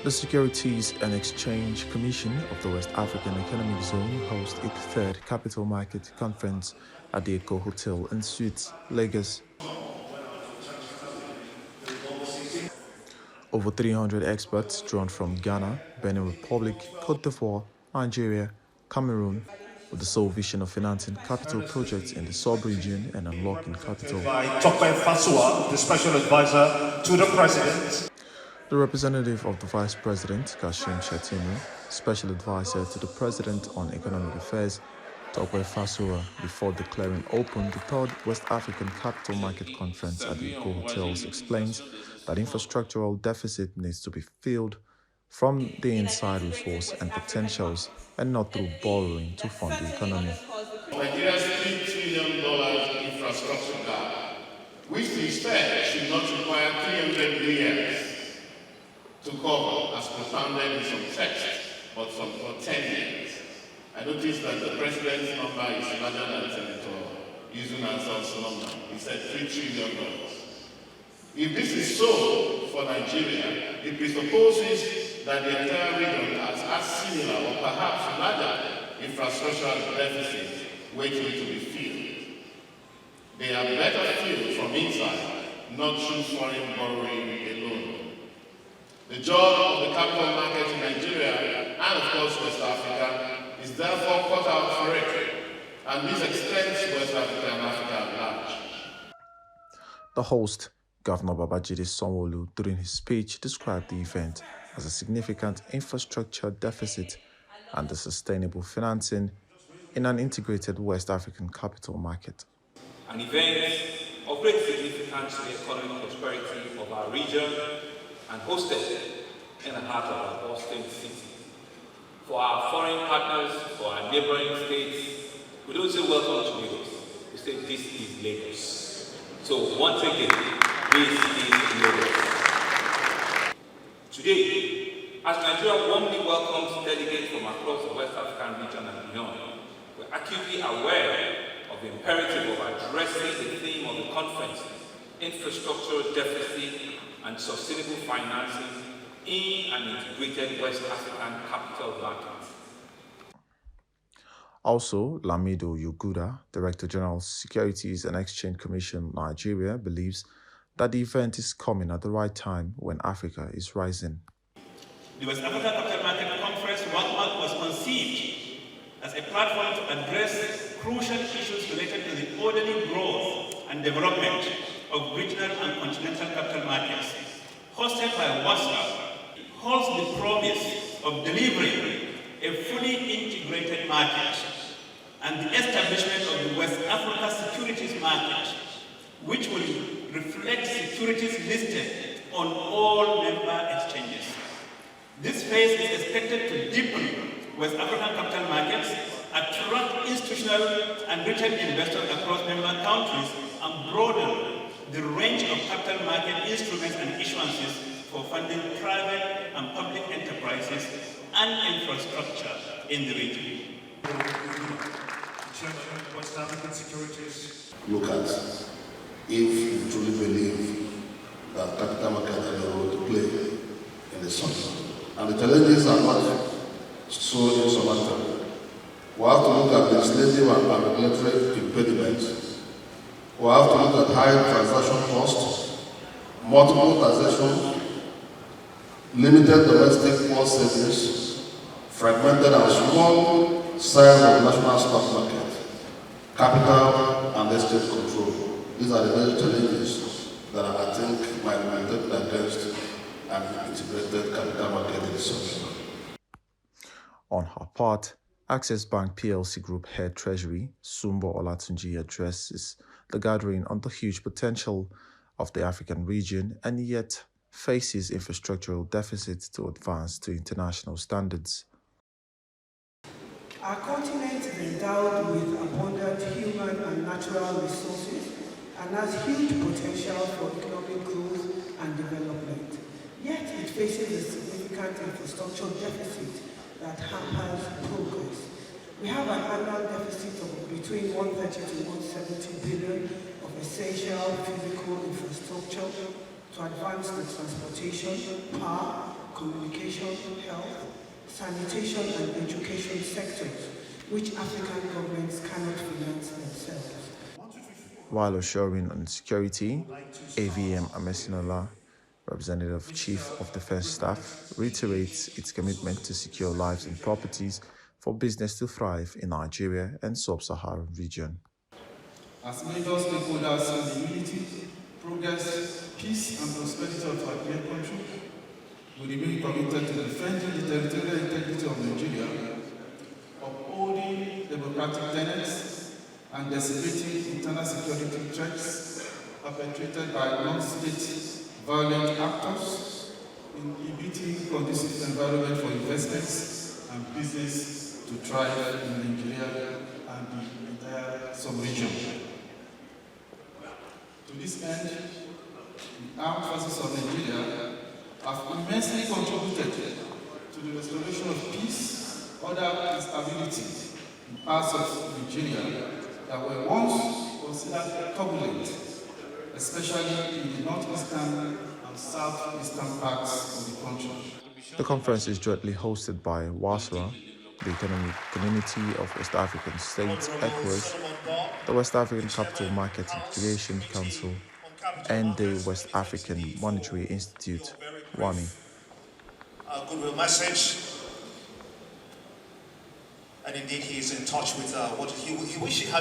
The Securities and Exchange Commission of the West African Economic Zone hosts its third Capital Market Conference at the Eco Hotel and Suites, Lagos. Over 300 experts drawn from Ghana, Benin Republic, Cote d'Ivoire, Nigeria, Cameroon, with the sole vision of financing capital projects in the subregion and unlocking capital. By the Special Advisor to the President. The representative of the Vice President, Kashim Shettima, Special Advisor to the President on Economic Affairs, Tokwe Fasua, before declaring open the third West African Capital Market Conference at the Eco Hotels, explains that infrastructural deficit needs to be filled from the inside resource and potentials and not through borrowing to fund the economy. Nigeria's $3 trillion infrastructure gap, which we expect should not require 300 years to cover, as propounded in some text, but for 10 years. I noticed that the president's number is larger than Senator Yuzuna's number. He said $3 trillion. If this is so for Nigeria, it presupposes that the entire region has similar or perhaps larger infrastructural deficits waiting to be filled. They are better filled from inside, not through foreign borrowing alone. The job of the capital market in Nigeria, and of course West Africa, is therefore cut out for it, and this extends to West Africa and Africa at large. The host, Governor Babajide Sanwo-Olu, during his speech, described the event as a significant infrastructure deficit and the sustainable financing in an integrated West African capital market. An event of great significance to the economic prosperity of our region and hosted in the heart of our Boston city. For our foreign partners, for our neighboring states, we don't say welcome to Lagos, we say this is Lagos. So once again, this is Lagos. Today, as Nigeria warmly welcomes delegates from across the West African region and beyond, we're acutely aware of the imperative of addressing the theme of the conference, infrastructural deficit and sustainable financing in an integrated West African capital market. Also, Lamido Yuguda, Director General Securities and Exchange Commission Nigeria, believes that the event is coming at the right time when Africa is rising. The West African Capital Market Conference was conceived as a platform to address crucial issues related to the orderly growth and development of regional and continental capital markets. Hosted by WASA, holds the promise of delivering a fully integrated market and the establishment of the West Africa securities market, which will reflect securities listed on all member exchanges. This phase is expected to deepen West African capital markets, attract institutional and retail investors across member countries, and broaden the range of capital market instruments and issuances for funding private and public enterprises and infrastructure in the region. West African securities. Look at if you truly believe that capital market has a role to play in the sun. And the challenges are not so insurmountable. We have to look at legislative and regulatory impediments. We have to look at high transaction costs, multiple taxation, limited domestic cost savings, fragmented and small size of national stock market, capital and estate control. These are the major challenges that I think might be taken against an integrated capital market in the country. On her part, Access Bank PLC Group Head Treasury, Sumbo Olatunji, addresses the gathering on the huge potential of the African region and yet faces infrastructural deficits to advance to international standards. Our continent is endowed with abundant human and natural resources and has huge potential for economic growth and development. Yet it faces a significant infrastructure deficit that hampers progress. We have an annual deficit of between 130 to 170 billion of essential physical infrastructure to advance the transportation, power, communication, health, sanitation and education sectors, which African governments cannot finance themselves. While assuring on security, AVM Amesinola, Representative Chief of Defense Staff, reiterates its commitment to secure lives and properties for business to thrive in Nigeria and sub-Saharan region. As major stakeholders in the unity, progress, peace and prosperity of our dear country, we remain committed to defending the territorial integrity of Nigeria, upholding democratic tenets, and dissipating internal security threats perpetrated by non-state violent actors, inhibiting conducive environment for investments and business to thrive in Nigeria and the entire sub-region. To this end, the armed forces of Nigeria have immensely contributed to the restoration of peace, order and stability in parts of Nigeria that were once considered turbulent, especially in the northeastern and southeastern parts of the country. The conference is jointly hosted by WASRA, the Economic Community of West African States, ECOWAS, the West African Capital Market and Creation Council, and the West African Monetary Institute, WAMI. Goodwill message. And indeed, he is in touch with what he wished he had.